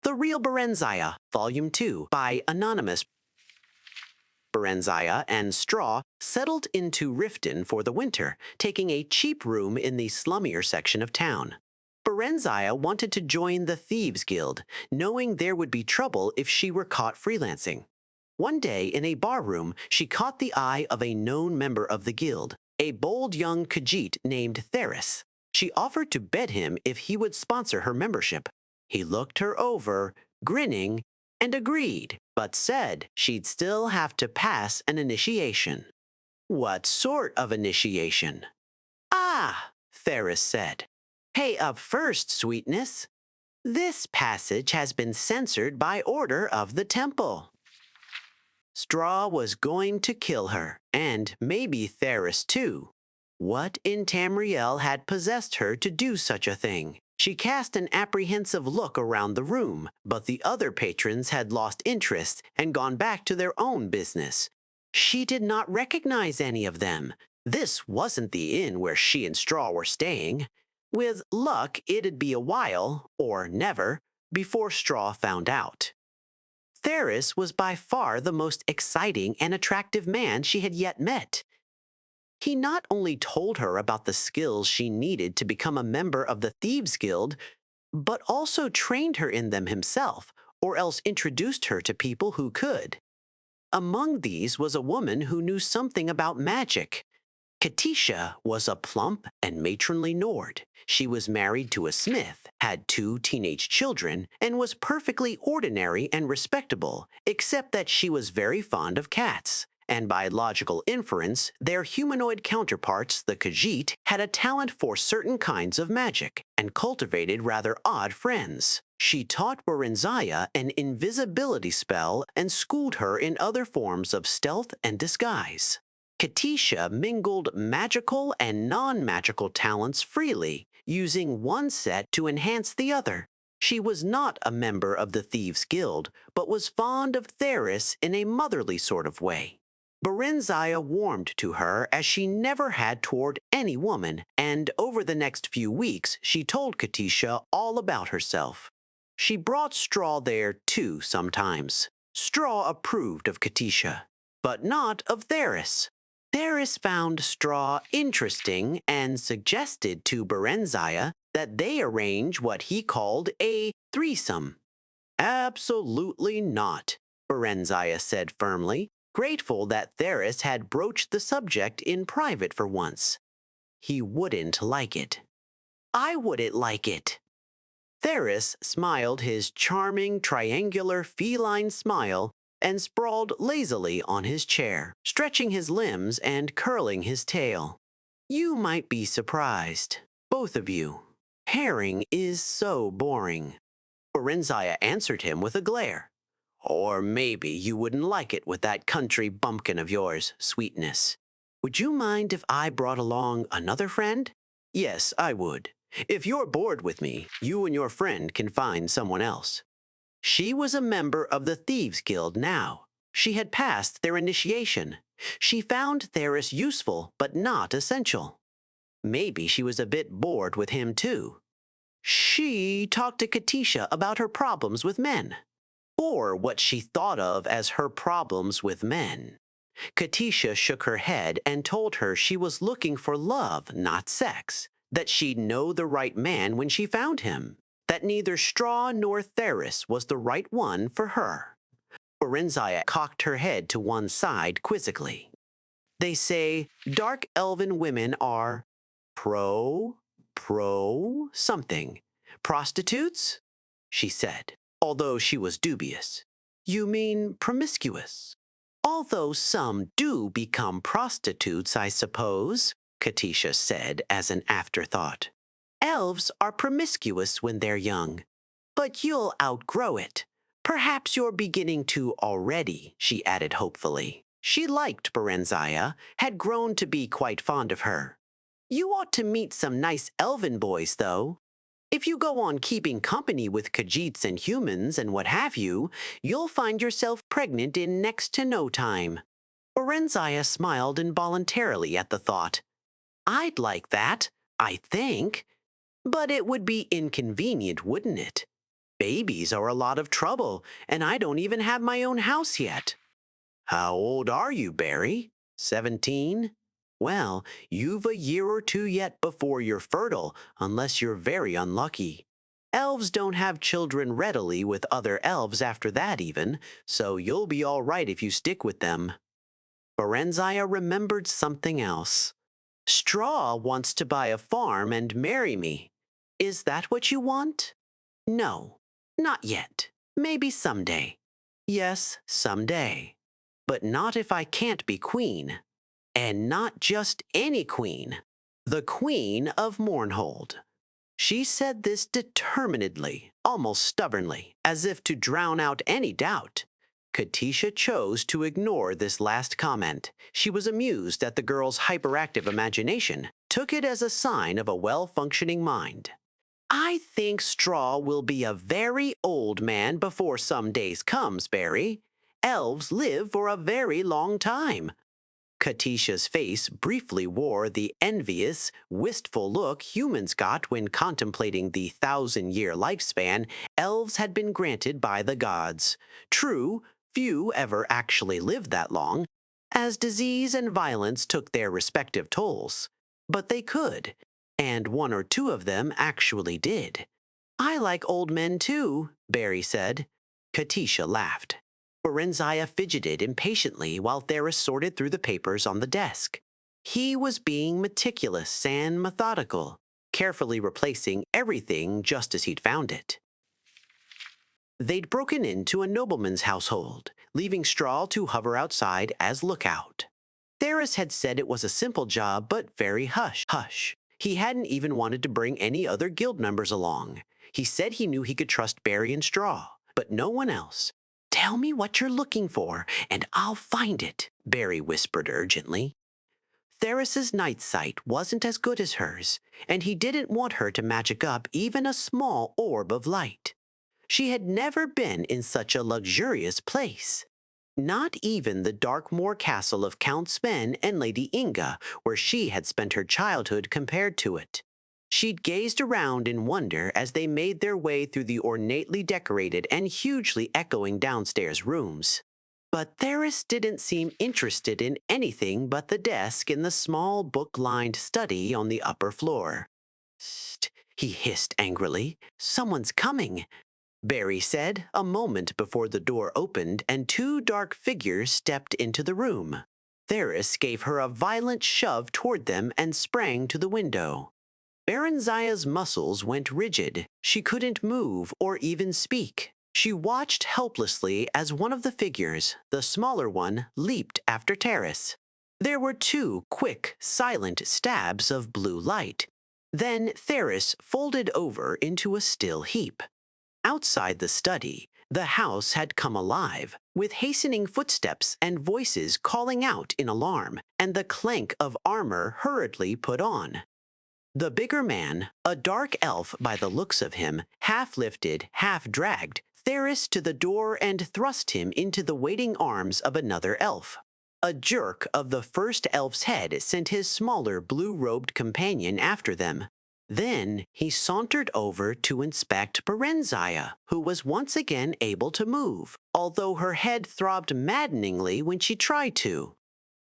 The Real Barenziah, Volume 2, by Anonymous. Barenziah and Straw settled into Riften for the winter, taking a cheap room in the slummier section of town. Barenziah wanted to join the Thieves Guild, knowing there would be trouble if she were caught freelancing. One day, in a barroom, she caught the eye of a known member of the guild, a bold young Khajiit named Theris. She offered to bet him if he would sponsor her membership. He looked her over, grinning, and agreed, but said she'd still have to pass an initiation. What sort of initiation? Ah, Theris said. Pay up first, sweetness. This passage has been censored by order of the temple. Straw was going to kill her, and maybe Theris too. What in Tamriel had possessed her to do such a thing? She cast an apprehensive look around the room, but the other patrons had lost interest and gone back to their own business. She did not recognize any of them. This wasn't the inn where she and Straw were staying. With luck, it'd be a while, or never, before Straw found out. Theris was by far the most exciting and attractive man she had yet met. He not only told her about the skills she needed to become a member of the Thieves Guild, but also trained her in them himself, or else introduced her to people who could. Among these was a woman who knew something about magic. Katisha was a plump and matronly Nord. She was married to a smith, had 2 teenage children, and was perfectly ordinary and respectable, except that she was very fond of cats. And by logical inference, their humanoid counterparts, the Khajiit, had a talent for certain kinds of magic, and cultivated rather odd friends. She taught Barenziah an invisibility spell and schooled her in other forms of stealth and disguise. Katisha mingled magical and non-magical talents freely, using one set to enhance the other. She was not a member of the Thieves Guild, but was fond of Theris in a motherly sort of way. Barenziah warmed to her as she never had toward any woman, and over the next few weeks she told Katisha all about herself. She brought Straw there too sometimes. Straw approved of Katisha, but not of Theris. Theris found Straw interesting and suggested to Barenziah that they arrange what he called a threesome. Absolutely not, Barenziah said firmly, grateful that Theris had broached the subject in private for once. He wouldn't like it. I wouldn't like it. Theris smiled his charming triangular feline smile and sprawled lazily on his chair, stretching his limbs and curling his tail. You might be surprised, both of you. Herring is so boring. Barenziah answered him with a glare. Or maybe you wouldn't like it with that country bumpkin of yours, sweetness. Would you mind if I brought along another friend? Yes, I would. If you're bored with me, you and your friend can find someone else. She was a member of the Thieves Guild now. She had passed their initiation. She found Theris useful, but not essential. Maybe she was a bit bored with him too. She talked to Katisha about her problems with men, or what she thought of as her problems with men. Katisha shook her head and told her she was looking for love, not sex, that she'd know the right man when she found him, that neither Straw nor Theris was the right one for her. Barenziah cocked her head to one side quizzically. They say dark elven women are something. Prostitutes? She said, although she was dubious. You mean promiscuous? Although some do become prostitutes, I suppose, Katisha said as an afterthought. Elves are promiscuous when they're young, but you'll outgrow it. Perhaps you're beginning to already, she added hopefully. She liked Barenziah, had grown to be quite fond of her. You ought to meet some nice elven boys, though. If you go on keeping company with Khajiits and humans and what have you, you'll find yourself pregnant in next to no time. Barenziah smiled involuntarily at the thought. I'd like that, I think. But it would be inconvenient, wouldn't it? Babies are a lot of trouble, and I don't even have my own house yet. How old are you, Barry? 17? Well, you've a year or two yet before you're fertile, unless you're very unlucky. Elves don't have children readily with other elves after that even, so you'll be all right if you stick with them. Barenziah remembered something else. Straw wants to buy a farm and marry me. Is that what you want? No, not yet. Maybe someday. Yes, someday. But not if I can't be queen. And not just any queen. The Queen of Mournhold. She said this determinedly, almost stubbornly, as if to drown out any doubt. Katisha chose to ignore this last comment. She was amused at the girl's hyperactive imagination, took it as a sign of a well-functioning mind. I think Straw will be a very old man before some days comes, Barry. Elves live for a very long time. Katisha's face briefly wore the envious, wistful look humans got when contemplating the 1,000-year lifespan elves had been granted by the gods. True, few ever actually lived that long, as disease and violence took their respective tolls. But they could, and one or two of them actually did. I like old men too, Barry said. Katisha laughed. Barenziah fidgeted impatiently while Theris sorted through the papers on the desk. He was being meticulous and methodical, carefully replacing everything just as he'd found it. They'd broken into a nobleman's household, leaving Straw to hover outside as lookout. Theris had said it was a simple job, but very hush-hush. He hadn't even wanted to bring any other guild members along. He said he knew he could trust Barry and Straw, but no one else. Tell me what you're looking for, and I'll find it, Barry whispered urgently. Theris's night sight wasn't as good as hers, and he didn't want her to magic up even a small orb of light. She had never been in such a luxurious place. Not even the Darkmoor castle of Count Sven and Lady Inga, where she had spent her childhood, compared to it. She'd gazed around in wonder as they made their way through the ornately decorated and hugely echoing downstairs rooms. But Theris didn't seem interested in anything but the desk in the small book-lined study on the upper floor. "Psst," he hissed angrily. "Someone's coming," Barry said a moment before the door opened and two dark figures stepped into the room. Theris gave her a violent shove toward them and sprang to the window. Barenziah's muscles went rigid. She couldn't move or even speak. She watched helplessly as one of the figures, the smaller one, leaped after Theris. There were two quick, silent stabs of blue light. Then Theris folded over into a still heap. Outside the study, the house had come alive, with hastening footsteps and voices calling out in alarm, and the clank of armor hurriedly put on. The bigger man, a dark elf by the looks of him, half lifted, half dragged Theris to the door and thrust him into the waiting arms of another elf. A jerk of the first elf's head sent his smaller blue-robed companion after them. Then he sauntered over to inspect Barenziah, who was once again able to move, although her head throbbed maddeningly when she tried to.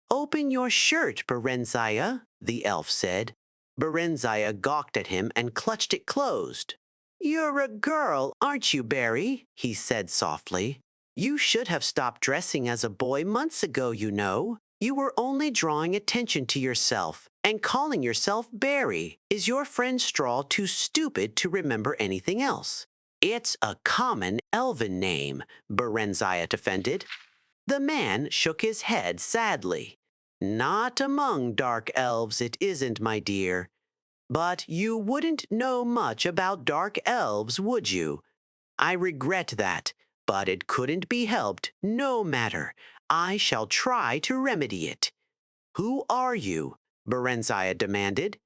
"Open your shirt, Barenziah," the elf said. Barenziah gawked at him and clutched it closed. "You're a girl, aren't you, Barry?" he said softly. "You should have stopped dressing as a boy months ago, you know. You were only drawing attention to yourself and calling yourself Barry. Is your friend Straw too stupid to remember anything else?" "It's a common elven name," Barenziah defended. The man shook his head sadly. "Not among dark elves it isn't, my dear. But you wouldn't know much about dark elves, would you? I regret that, but it couldn't be helped. No matter. I shall try to remedy it." "Who are you?" Barenziah demanded.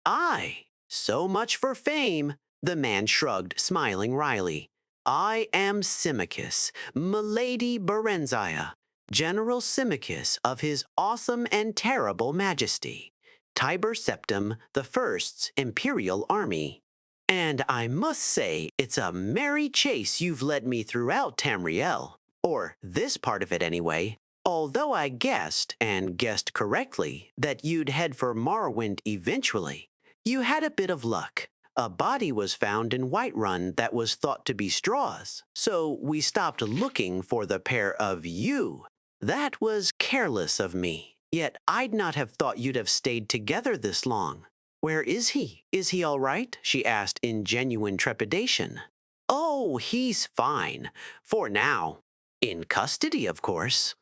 "I. So much for fame," the man shrugged, smiling wryly. "I am Symmachus, Milady Barenziah, General Symmachus of his awesome and terrible majesty, Tiber Septim the First's imperial army." And I must say, it's a merry chase you've led me throughout Tamriel. Or this part of it anyway. Although I guessed, and guessed correctly, that you'd head for Morrowind eventually, you had a bit of luck. A body was found in Whiterun that was thought to be Straw's, so we stopped looking for the pair of you. That was careless of me, yet I'd not have thought you'd have stayed together this long. Where is he? Is he all right? She asked in genuine trepidation. Oh, he's fine. For now. In custody, of course.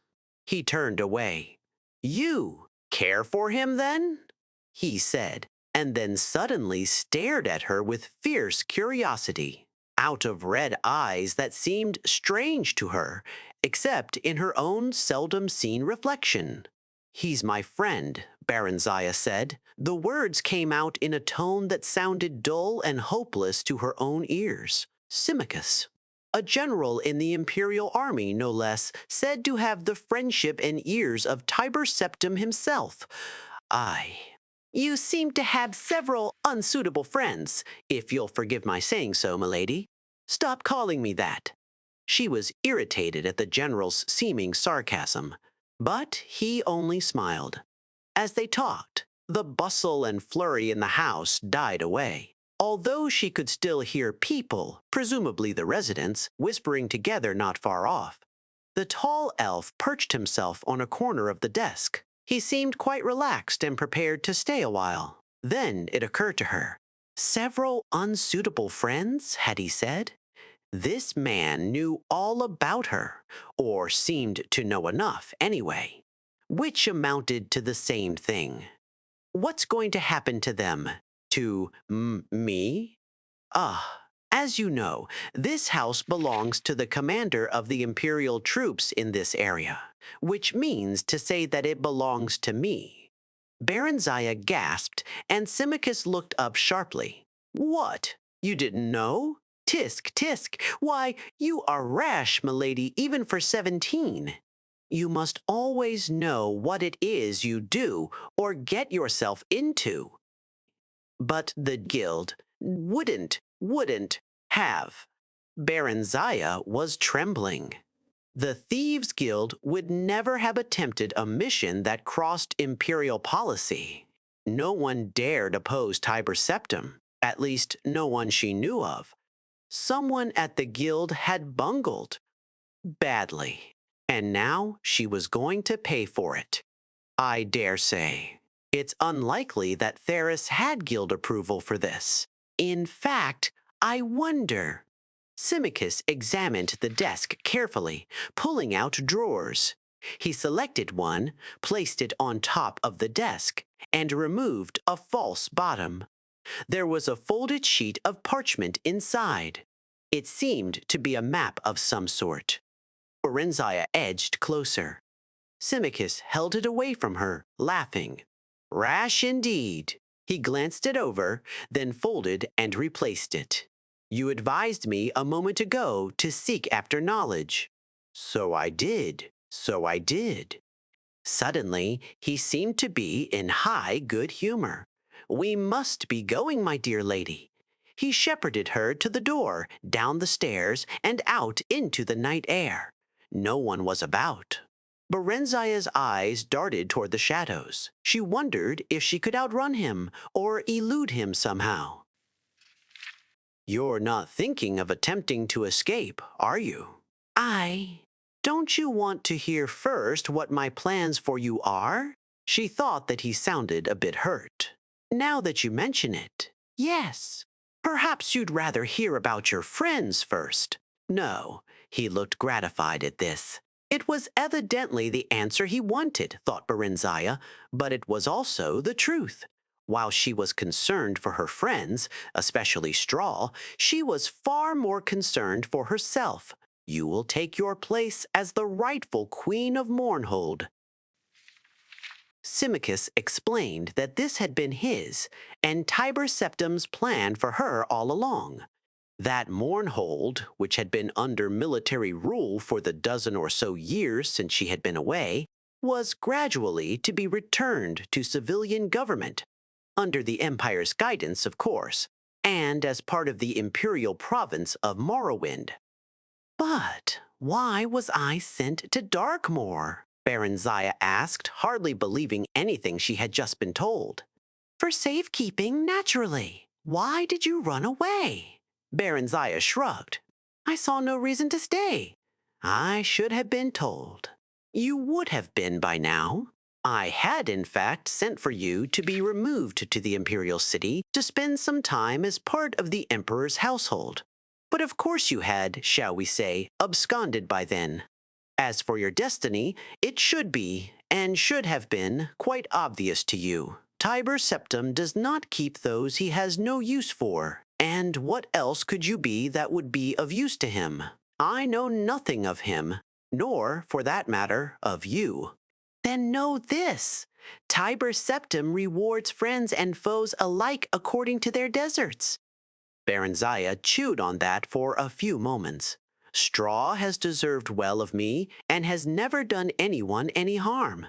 He turned away. You care for him, then? He said, and then suddenly stared at her with fierce curiosity, out of red eyes that seemed strange to her, except in her own seldom-seen reflection. He's my friend, Barenziah said. The words came out in a tone that sounded dull and hopeless to her own ears. Symmachus, a general in the Imperial Army, no less, said to have the friendship and ears of Tiber Septim himself. Aye. You seem to have several unsuitable friends, if you'll forgive my saying so, milady. Stop calling me that. She was irritated at the general's seeming sarcasm, but he only smiled. As they talked, the bustle and flurry in the house died away, although she could still hear people, presumably the residents, whispering together not far off. The tall elf perched himself on a corner of the desk. He seemed quite relaxed and prepared to stay a while. Then it occurred to her. Several unsuitable friends, had he said? This man knew all about her, or seemed to know enough anyway, which amounted to the same thing. What's going to happen to them? To me? As you know, this house belongs to the commander of the Imperial troops in this area, which means to say that it belongs to me. Barenziah gasped, and Symmachus looked up sharply. What? You didn't know? Tisk, tisk, why, you are rash, milady, even for 17. You must always know what it is you do or get yourself into. But the guild wouldn't have. Barenziah was trembling. The Thieves' Guild would never have attempted a mission that crossed imperial policy. No one dared oppose Tiber Septim, at least no one she knew of. Someone at the guild had bungled badly, and now she was going to pay for it. I dare say. It's unlikely that Theris had guild approval for this. In fact, I wonder. Symmachus examined the desk carefully, pulling out drawers. He selected one, placed it on top of the desk, and removed a false bottom. There was a folded sheet of parchment inside. It seemed to be a map of some sort. Barenziah edged closer. Symmachus held it away from her, laughing. Rash indeed. He glanced it over, then folded and replaced it. You advised me a moment ago to seek after knowledge. So I did. So I did. Suddenly, he seemed to be in high good humor. We must be going, my dear lady. He shepherded her to the door, down the stairs, and out into the night air. No one was about. Barenziah's eyes darted toward the shadows. She wondered if she could outrun him or elude him somehow. You're not thinking of attempting to escape, are you? Don't you want to hear first what my plans for you are? She thought that he sounded a bit hurt. Now that you mention it, yes. Perhaps you'd rather hear about your friends first. No, he looked gratified at this. It was evidently the answer he wanted, thought Barenziah, but it was also the truth. While she was concerned for her friends, especially Straw, she was far more concerned for herself. You will take your place as the rightful Queen of Mournhold. Symmachus explained that this had been his and Tiber Septim's plan for her all along. That Mournhold, which had been under military rule for the dozen or so years since she had been away, was gradually to be returned to civilian government, under the Empire's guidance, of course, and as part of the imperial province of Morrowind. But why was I sent to Darkmoor? Barenziah asked, hardly believing anything she had just been told. For safekeeping, naturally. Why did you run away? Barenziah shrugged. I saw no reason to stay. I should have been told. You would have been by now. I had, in fact, sent for you to be removed to the Imperial City to spend some time as part of the Emperor's household. But of course you had, shall we say, absconded by then. As for your destiny, it should be, and should have been, quite obvious to you. Tiber Septim does not keep those he has no use for, and what else could you be that would be of use to him? I know nothing of him, nor, for that matter, of you. Then know this. Tiber Septim rewards friends and foes alike according to their deserts. Barenziah chewed on that for a few moments. Straw has deserved well of me and has never done anyone any harm.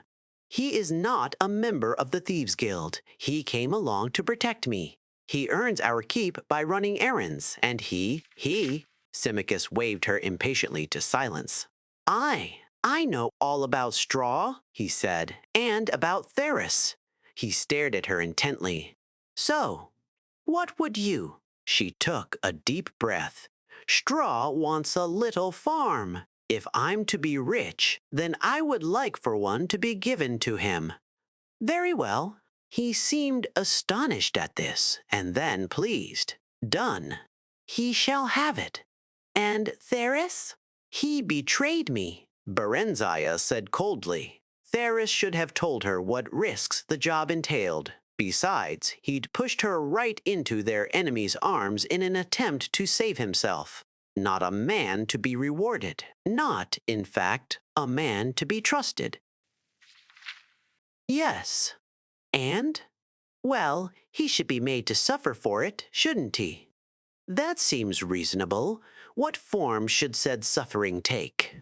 He is not a member of the Thieves' Guild. He came along to protect me. He earns our keep by running errands, and Symmachus waved her impatiently to silence. I know all about Straw, he said, and about Theris. He stared at her intently. So, what would you? She took a deep breath. Straw wants a little farm. If I'm to be rich, then I would like for one to be given to him. Very well. He seemed astonished at this, and then pleased. Done. He shall have it. And Theris? He betrayed me, Barenziah said coldly. Theris should have told her what risks the job entailed. Besides, he'd pushed her right into their enemy's arms in an attempt to save himself. Not a man to be rewarded. Not, in fact, a man to be trusted. Yes. And? Well, he should be made to suffer for it, shouldn't he? That seems reasonable. What form should said suffering take?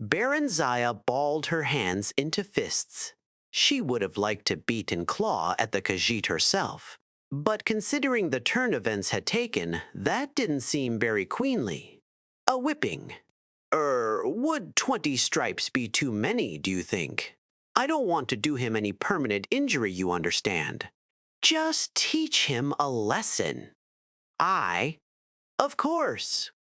Barenziah balled her hands into fists. She would have liked to beat and claw at the Khajiit herself. But considering the turn events had taken, that didn't seem very queenly. A whipping. Would 20 stripes be too many, do you think? I don't want to do him any permanent injury, you understand. Just teach him a lesson. Of course.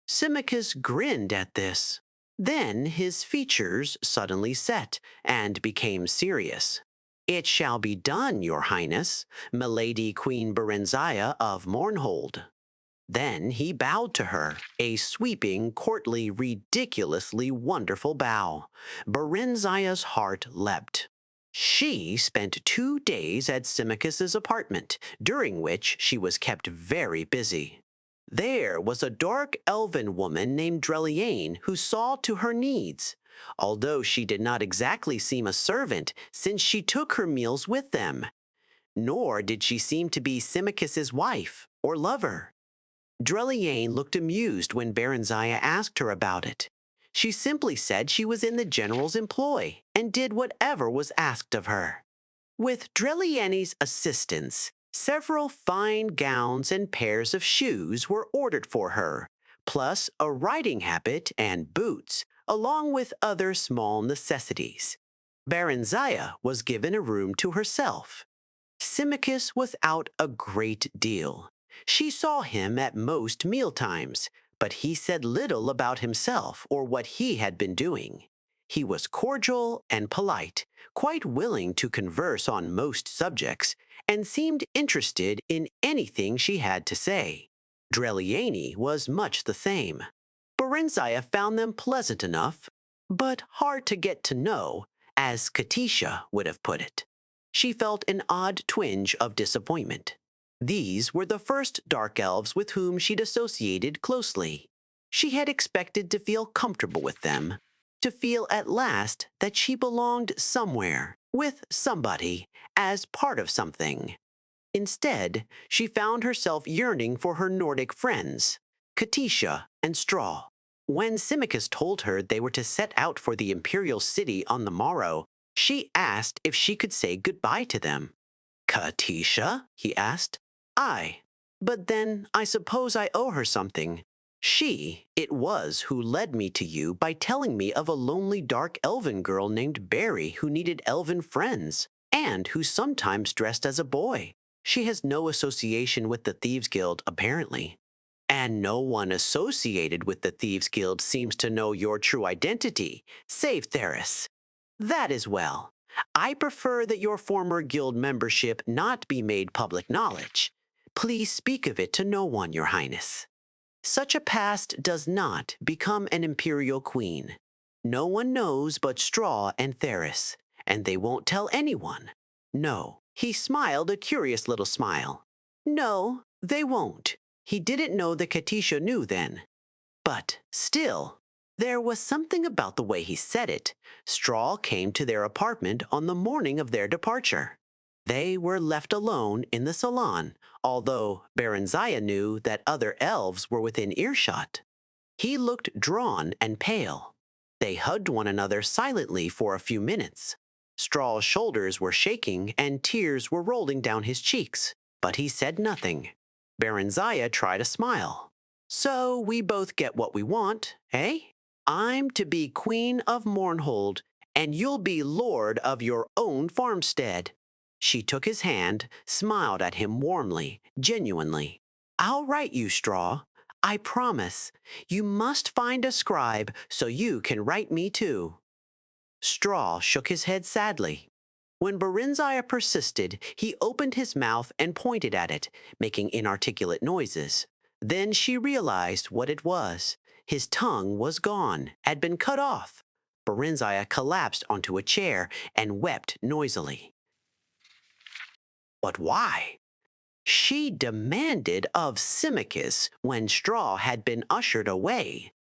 Symmachus grinned at this. Then his features suddenly set and became serious. It shall be done, your highness, milady Queen Barenziah of Mournhold. Then he bowed to her, a sweeping, courtly, ridiculously wonderful bow. Barenziah's heart leapt. She spent 2 days at Symmachus's apartment, during which she was kept very busy. There was a dark elven woman named Dreliane who saw to her needs, although she did not exactly seem a servant since she took her meals with them. Nor did she seem to be Symmachus's wife or lover. Dreliane looked amused when Barenziah asked her about it. She simply said she was in the general's employ and did whatever was asked of her. With Dreliane's assistance, several fine gowns and pairs of shoes were ordered for her, plus a riding habit and boots, along with other small necessities. Barenziah was given a room to herself. Symmachus was out a great deal. She saw him at most mealtimes, but he said little about himself or what he had been doing. He was cordial and polite, quite willing to converse on most subjects, and seemed interested in anything she had to say. Dreliane was much the same. Barenziah found them pleasant enough, but hard to get to know, as Katisha would have put it. She felt an odd twinge of disappointment. These were the first dark elves with whom she'd associated closely. She had expected to feel comfortable with them, to feel at last that she belonged somewhere, with somebody, as part of something. Instead, she found herself yearning for her Nordic friends, Katisha and Straw. When Symmachus told her they were to set out for the imperial city on the morrow, she asked if she could say goodbye to them. Katisha? He asked. Aye. But then I suppose I owe her something. It was who led me to you by telling me of a lonely dark elven girl named Barry who needed elven friends, and who sometimes dressed as a boy. She has no association with the Thieves Guild, apparently. And no one associated with the Thieves Guild seems to know your true identity, save Theris. That is well. I prefer that your former guild membership not be made public knowledge. Please speak of it to no one, Your Highness. Such a past does not become an imperial queen. No one knows but Straw and Theris, and they won't tell anyone. No, he smiled a curious little smile. No, they won't. He didn't know that Katisha knew then. But still, there was something about the way he said it. Straw came to their apartment on the morning of their departure. They were left alone in the salon, although Barenziah knew that other elves were within earshot. He looked drawn and pale. They hugged one another silently for a few minutes. Straw's shoulders were shaking and tears were rolling down his cheeks, but he said nothing. Barenziah tried a smile. So we both get what we want, eh? I'm to be Queen of Mournhold, and you'll be lord of your own farmstead. She took his hand, smiled at him warmly, genuinely. I'll write you, Straw. I promise. You must find a scribe so you can write me too. Straw shook his head sadly. When Barenziah persisted, he opened his mouth and pointed at it, making inarticulate noises. Then she realized what it was. His tongue was gone, had been cut off. Barenziah collapsed onto a chair and wept noisily. But why? She demanded of Symmachus when Straw had been ushered away.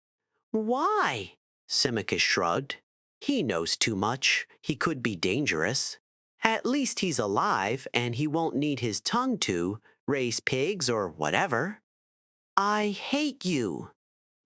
Why? Symmachus shrugged. He knows too much. He could be dangerous. At least he's alive, and he won't need his tongue to raise pigs or whatever. I hate you,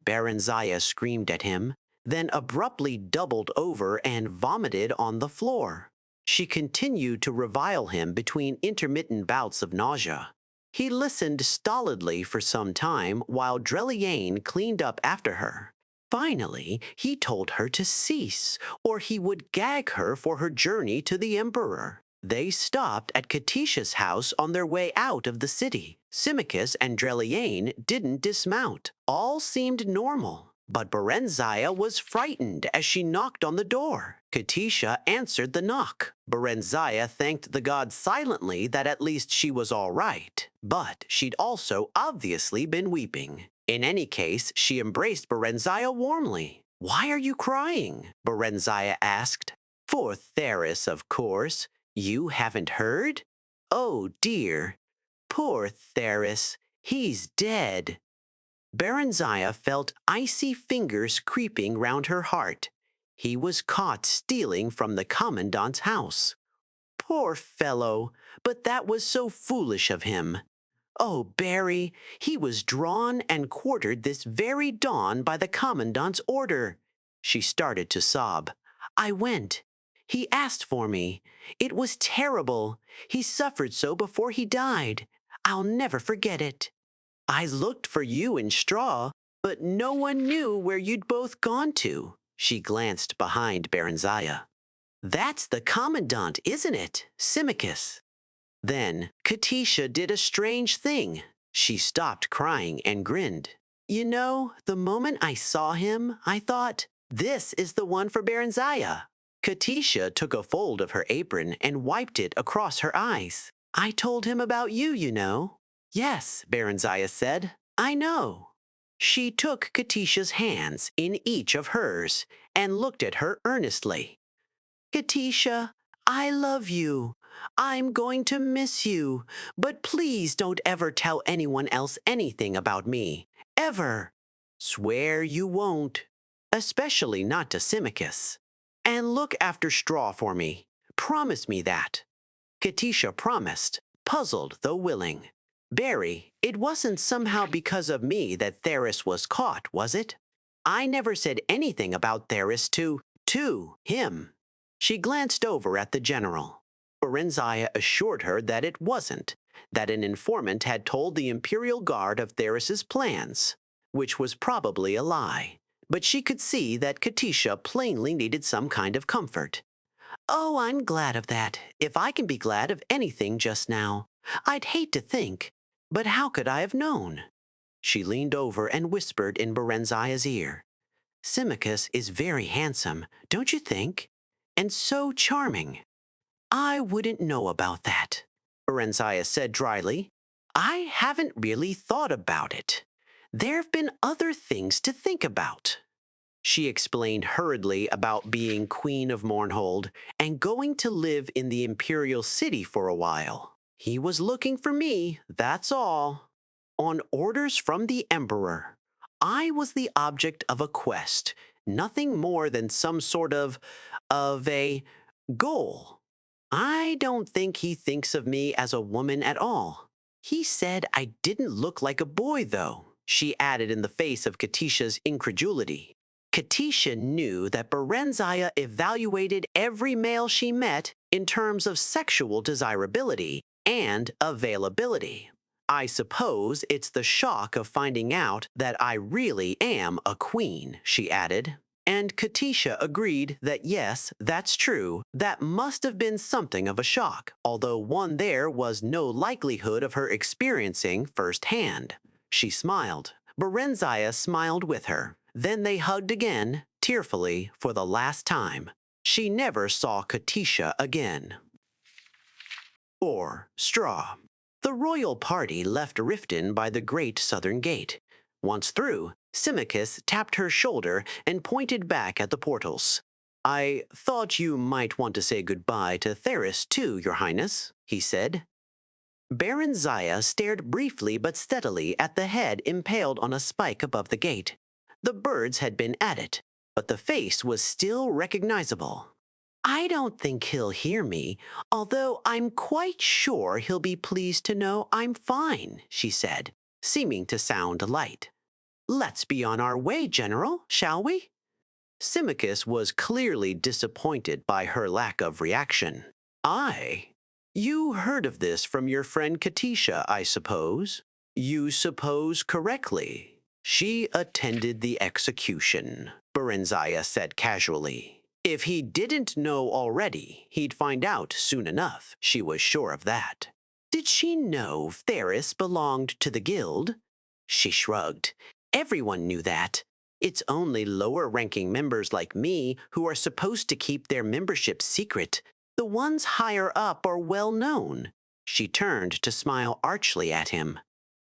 Barenziah screamed at him, then abruptly doubled over and vomited on the floor. She continued to revile him between intermittent bouts of nausea. He listened stolidly for some time while Dreliane cleaned up after her. Finally, he told her to cease, or he would gag her for her journey to the Emperor. They stopped at Katisha's house on their way out of the city. Symmachus and Dreliane didn't dismount. All seemed normal. But Barenziah was frightened as she knocked on the door. Katisha answered the knock. Barenziah thanked the gods silently that at least she was all right. But she'd also obviously been weeping. In any case, she embraced Barenziah warmly. Why are you crying? Barenziah asked. For Theris, of course. You haven't heard? Oh dear. Poor Theris. He's dead. Barenziah felt icy fingers creeping round her heart. He was caught stealing from the commandant's house. Poor fellow, but that was so foolish of him. Oh, Barry, he was drawn and quartered this very dawn by the commandant's order. She started to sob. I went. He asked for me. It was terrible. He suffered so before he died. I'll never forget it. I looked for you in Straw, but no one knew where you'd both gone to. She glanced behind Barenziah. That's the commandant, isn't it, Symmachus? Then Katisha did a strange thing. She stopped crying and grinned. You know, the moment I saw him, I thought, this is the one for Barenziah. Katisha took a fold of her apron and wiped it across her eyes. I told him about you, you know. Yes, Barenziah said. I know. She took Katisha's hands in each of hers and looked at her earnestly. Katisha, I love you. I'm going to miss you, but please don't ever tell anyone else anything about me. Ever. Swear you won't. Especially not to Symmachus. And look after Straw for me. Promise me that. Katisha promised, puzzled though willing. Barry, it wasn't somehow because of me that Theris was caught, was it? I never said anything about Theris to him. She glanced over at the general. Barenziah assured her that it wasn't. that an informant had told the Imperial Guard of Theris's plans, which was probably a lie. But she could see that Katisha plainly needed some kind of comfort. "Oh, I'm glad of that, if I can be glad of anything just now. I'd hate to think, but how could I have known?" She leaned over and whispered in Barenziah's ear. "Symmachus is very handsome, don't you think? And so charming." "I wouldn't know about that," Barenziah said dryly. "I haven't really thought about it. There've been other things to think about." She explained hurriedly about being Queen of Mournhold and going to live in the imperial city for a while. "He was looking for me, that's all. On orders from the emperor. I was the object of a quest, nothing more than some sort of a goal. I don't think he thinks of me as a woman at all. He said I didn't look like a boy, though," she added in the face of Katisha's incredulity. Katisha knew that Barenziah evaluated every male she met in terms of sexual desirability and availability. "I suppose it's the shock of finding out that I really am a queen," she added. And Katisha agreed that yes, that's true. That must have been something of a shock, although one there was no likelihood of her experiencing firsthand. She smiled. Barenziah smiled with her. Then they hugged again, tearfully, for the last time. She never saw Katisha again. 4. Straw. The royal party left Riften by the great southern gate. Once through, Symmachus tapped her shoulder and pointed back at the portals. "I thought you might want to say goodbye to Theris too, Your Highness," he said. Barenziah stared briefly but steadily at the head impaled on a spike above the gate. The birds had been at it, but the face was still recognizable. "I don't think he'll hear me, although I'm quite sure he'll be pleased to know I'm fine," she said, seeming to sound light. "Let's be on our way, General, shall we?" Symmachus was clearly disappointed by her lack of reaction. "I? You heard of this from your friend Katisha, I suppose? You suppose correctly. She attended the execution," Barenziah said casually. If he didn't know already, he'd find out soon enough. She was sure of that. "Did she know Theris belonged to the guild?" She shrugged. "Everyone knew that. It's only lower-ranking members like me who are supposed to keep their membership secret. The ones higher up are well known." She turned to smile archly at him.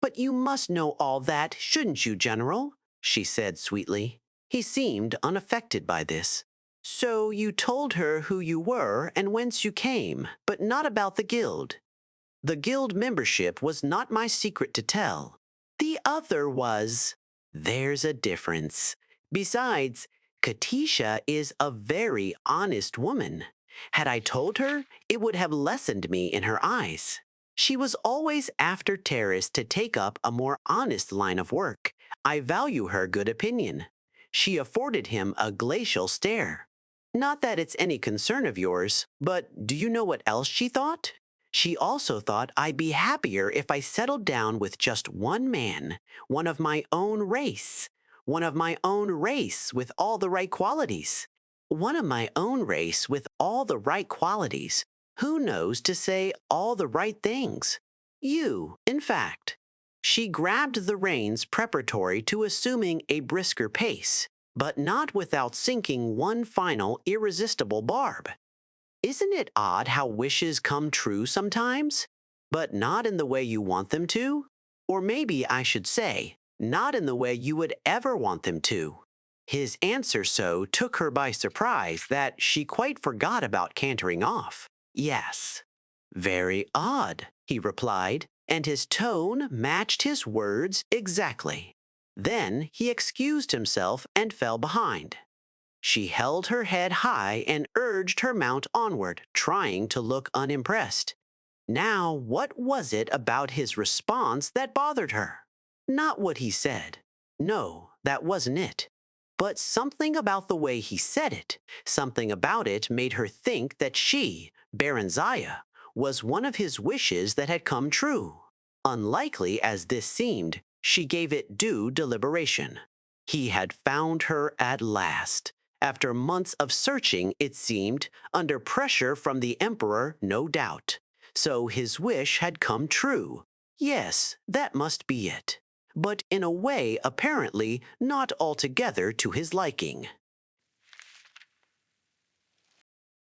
"But you must know all that, shouldn't you, General?" she said sweetly. He seemed unaffected by this. "So you told her who you were and whence you came, but not about the guild." "The guild membership was not my secret to tell. The other was." "There's a difference. Besides, Katisha is a very honest woman. Had I told her, it would have lessened me in her eyes. She was always after Terrace to take up a more honest line of work. I value her good opinion." She afforded him a glacial stare. "Not that it's any concern of yours, but do you know what else she thought? She also thought I'd be happier if I settled down with just one man, one of my own race. One of my own race with all the right qualities. One of my own race with all the right qualities. Who knows to say all the right things? You, in fact." She grabbed the reins preparatory to assuming a brisker pace, but not without sinking one final irresistible barb. "Isn't it odd how wishes come true sometimes? But not in the way you want them to? Or maybe I should say, not in the way you would ever want them to." His answer so took her by surprise that she quite forgot about cantering off. "Yes." "Very odd," he replied, and his tone matched his words exactly. Then he excused himself and fell behind. She held her head high and urged her mount onward, trying to look unimpressed. Now, what was it about his response that bothered her? Not what he said. No, that wasn't it. But something about the way he said it, something about it made her think that she, Barenziah, was one of his wishes that had come true. Unlikely as this seemed, she gave it due deliberation. He had found her at last. After months of searching, it seemed, under pressure from the emperor, no doubt. So his wish had come true. Yes, that must be it. But in a way, apparently, not altogether to his liking.